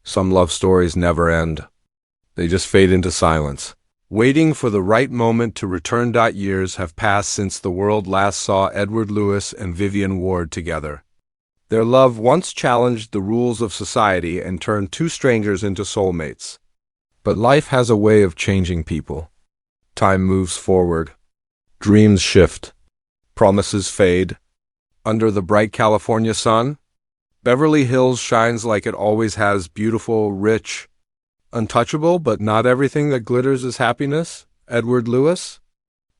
Some love stories never end. They just fade into silence, waiting for the right moment to return. Years have passed since the world last saw Edward Lewis and Vivian Ward together. Their love once challenged the rules of society and turned two strangers into soulmates. But life has a way of changing people. Time moves forward. Dreams shift. Promises fade. Under the bright California sun, Beverly Hills shines like it always has, beautiful, rich, untouchable, but not everything that glitters is happiness. Edward Lewis,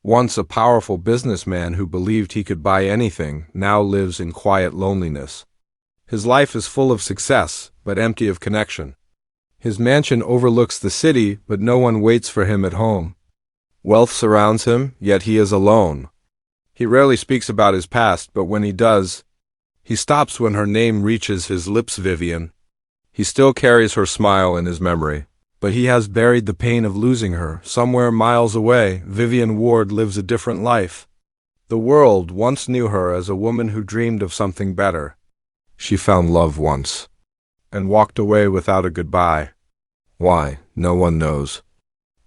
once a powerful businessman who believed he could buy anything, now lives in quiet loneliness. His life is full of success, but empty of connection. His mansion overlooks the city, but no one waits for him at home. Wealth surrounds him, yet he is alone. He rarely speaks about his past, but when he does, he stops when her name reaches his lips. Vivian. He still carries her smile in his memory, but he has buried the pain of losing her. Somewhere miles away, Vivian Ward lives a different life. The world once knew her as a woman who dreamed of something better. She found love once, and walked away without a goodbye. Why, no one knows.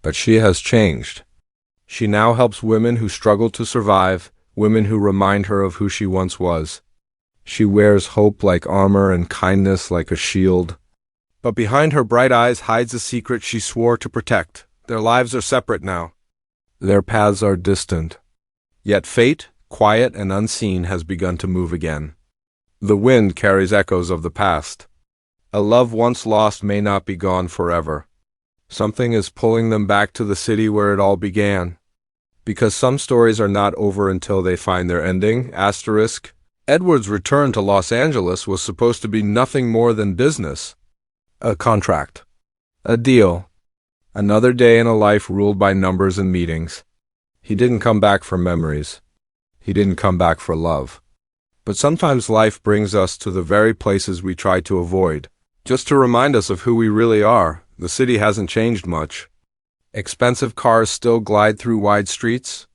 But she has changed. She now helps women who struggle to survive, women who remind her of who she once was. She wears hope like armor and kindness like a shield. But behind her bright eyes hides a secret she swore to protect. Their lives are separate now. Their paths are distant. Yet fate, quiet and unseen, has begun to move again. The wind carries echoes of the past. A love once lost may not be gone forever. Something is pulling them back to the city where it all began. Because some stories are not over until they find their ending. Edward's return to Los Angeles was supposed to be nothing more than business. A contract. A deal. Another day in a life ruled by numbers and meetings. He didn't come back for memories. He didn't come back for love. But sometimes life brings us to the very places we try to avoid, just to remind us of who we really are. The city hasn't changed much. Expensive cars still glide through wide streets.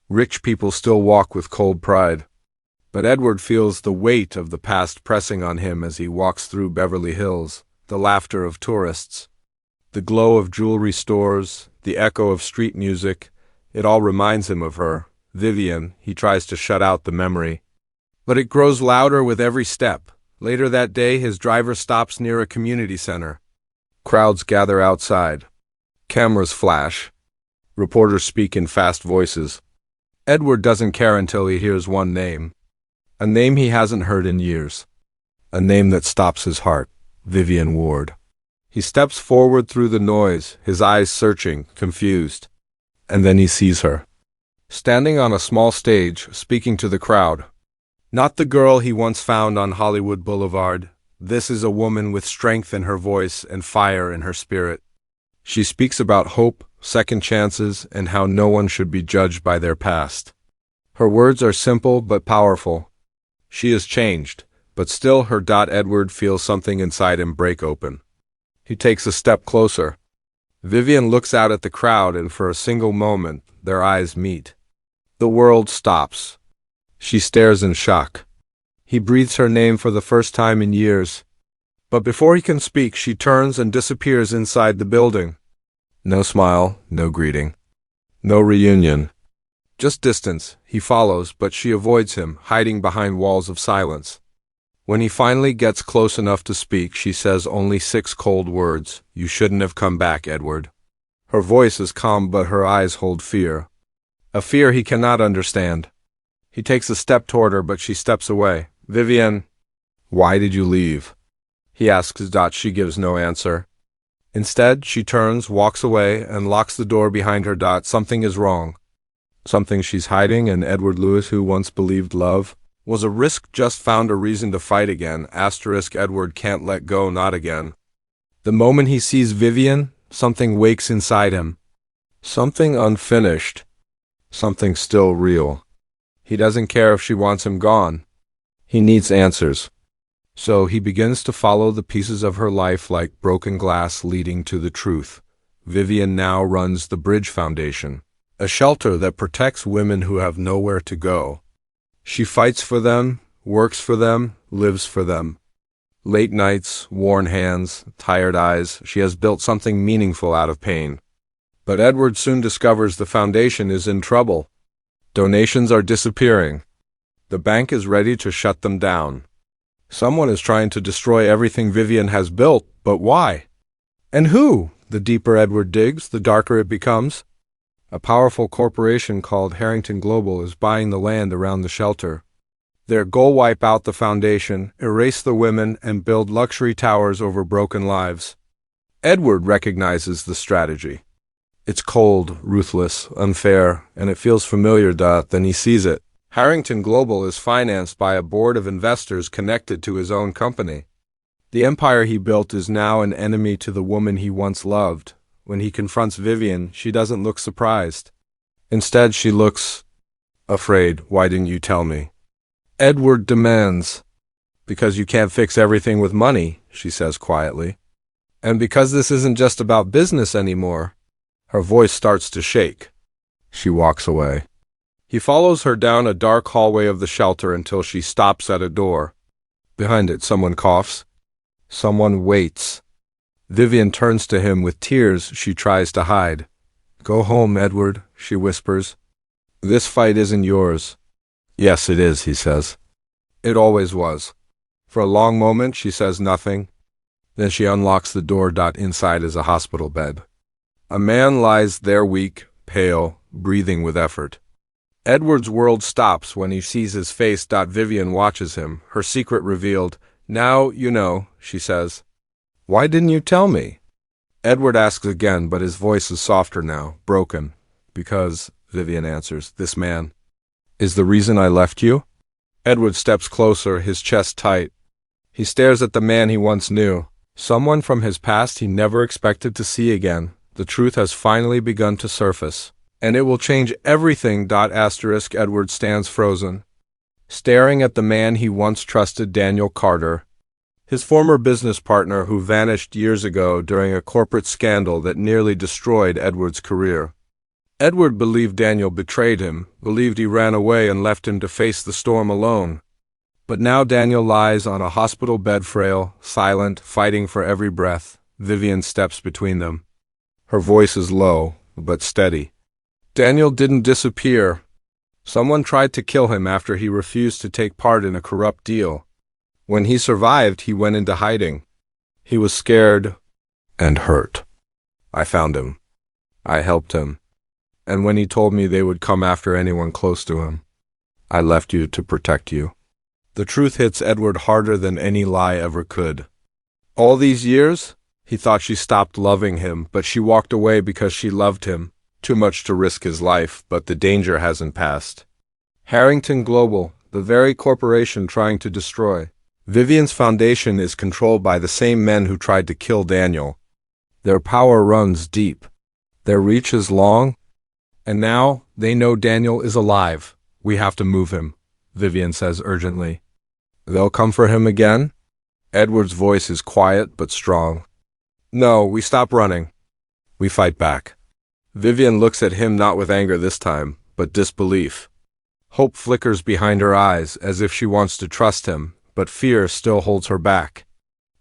Rich people still walk with cold pride. But Edward feels the weight of the past pressing on him as he walks through Beverly Hills, the laughter of tourists, the glow of jewelry stores, the echo of street music. It all reminds him of her, Vivian. He tries to shut out the memory, but it grows louder with every step. Later that day, his driver stops near a community center. Crowds gather outside. Cameras flash. Reporters speak in fast voices. Edward doesn't care until he hears one name. A name he hasn't heard in years. A name that stops his heart. Vivian Ward. He steps forward through the noise, his eyes searching, confused. And then he sees her, standing on a small stage, speaking to the crowd. Not the girl he once found on Hollywood Boulevard. This is a woman with strength in her voice and fire in her spirit. She speaks about hope, second chances, and how no one should be judged by their past. Her words are simple but powerful. She has changed, but still her. Edward feels something inside him break open. He takes a step closer. Vivian looks out at the crowd, and for a single moment, their eyes meet. The world stops. She stares in shock. He breathes her name for the first time in years. But before he can speak, she turns and disappears inside the building. No smile, no greeting. No reunion. Just distance. He follows, but she avoids him, hiding behind walls of silence. When he finally gets close enough to speak, she says only 6 cold words. You shouldn't have come back, Edward. Her voice is calm, but her eyes hold fear. A fear he cannot understand. He takes a step toward her, but she steps away. Vivian, why did you leave? He asks. She gives no answer. Instead, she turns, walks away, and locks the door behind her. Something is wrong. Something she's hiding, and Edward Lewis, who once believed love was a risk, just found a reason to fight again. Edward can't let go, not again. The moment he sees Vivian, something wakes inside him. Something unfinished. Something still real. He doesn't care if she wants him gone. He needs answers. So he begins to follow the pieces of her life like broken glass leading to the truth. Vivian now runs the Bridge Foundation, a shelter that protects women who have nowhere to go. She fights for them, works for them, lives for them. Late nights, worn hands, tired eyes, she has built something meaningful out of pain. But Edward soon discovers the foundation is in trouble. Donations are disappearing. The bank is ready to shut them down. Someone is trying to destroy everything Vivian has built, but why? And who? The deeper Edward digs, the darker it becomes. A powerful corporation called Harrington Global is buying the land around the shelter. Their goal: wipe out the foundation, erase the women, and build luxury towers over broken lives. Edward recognizes the strategy. It's cold, ruthless, unfair, and it feels familiar. Then he sees it. Harrington Global is financed by a board of investors connected to his own company. The empire he built is now an enemy to the woman he once loved. When he confronts Vivian, she doesn't look surprised. Instead, she looks afraid. Why didn't you tell me? Edward demands. Because you can't fix everything with money, she says quietly. And because this isn't just about business anymore. Her voice starts to shake. She walks away. He follows her down a dark hallway of the shelter until she stops at a door. Behind it, someone coughs. Someone waits. Vivian turns to him with tears she tries to hide. Go home, Edward, she whispers. This fight isn't yours. Yes, it is, he says. It always was. For a long moment, she says nothing. Then she unlocks the door. Inside is a hospital bed. A man lies there, weak, pale, breathing with effort. Edward's world stops when he sees his face. Vivian watches him, her secret revealed. Now you know, she says. Why didn't you tell me? Edward asks again, but his voice is softer now, broken. Because, Vivian answers, this man is the reason I left you. Edward steps closer, his chest tight. He stares at the man he once knew, someone from his past he never expected to see again. The truth has finally begun to surface. And it will change everything. Edward stands frozen, staring at the man he once trusted, Daniel Carter, his former business partner who vanished years ago during a corporate scandal that nearly destroyed Edward's career. Edward believed Daniel betrayed him, believed he ran away and left him to face the storm alone. But now Daniel lies on a hospital bed, frail, silent, fighting for every breath. Vivian steps between them. Her voice is low, but steady. Daniel didn't disappear. Someone tried to kill him after he refused to take part in a corrupt deal. When he survived, he went into hiding. He was scared and hurt. I found him. I helped him. And when he told me they would come after anyone close to him, I left you to protect you. The truth hits Edward harder than any lie ever could. All these years, he thought she stopped loving him, but she walked away because she loved him. Too much to risk his life, but the danger hasn't passed. Harrington Global, the very corporation trying to destroy Vivian's foundation, is controlled by the same men who tried to kill Daniel. Their power runs deep. Their reach is long. And now they know Daniel is alive. We have to move him, Vivian says urgently. They'll come for him again? Edward's voice is quiet but strong. No, we stop running. We fight back. Vivian looks at him, not with anger this time, but disbelief. Hope flickers behind her eyes, as if she wants to trust him, but fear still holds her back.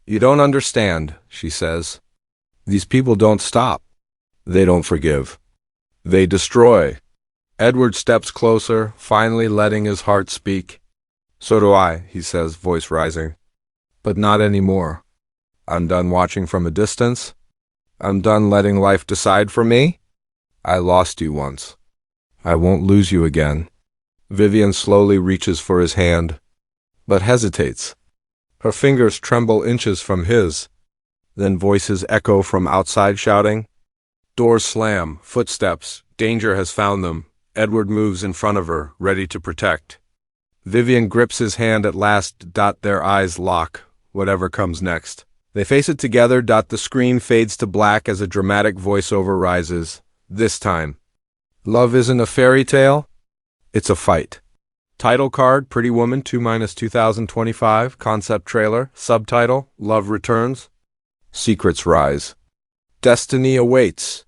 You don't understand, she says. These people don't stop. They don't forgive. They destroy. Edward steps closer, finally letting his heart speak. So do I, he says, voice rising. But not anymore. I'm done watching from a distance. I'm done letting life decide for me. I lost you once. I won't lose you again. Vivian slowly reaches for his hand, but hesitates. Her fingers tremble inches from his. Then voices echo from outside shouting. Doors slam, footsteps. Danger has found them. Edward moves in front of her, ready to protect. Vivian grips his hand at last. Their eyes lock, whatever comes next. They face it together. The screen fades to black as a dramatic voiceover rises. This time, love isn't a fairy tale, it's a fight. Title card, Pretty Woman 2-2025, concept trailer, subtitle, Love Returns. Secrets rise. Destiny awaits.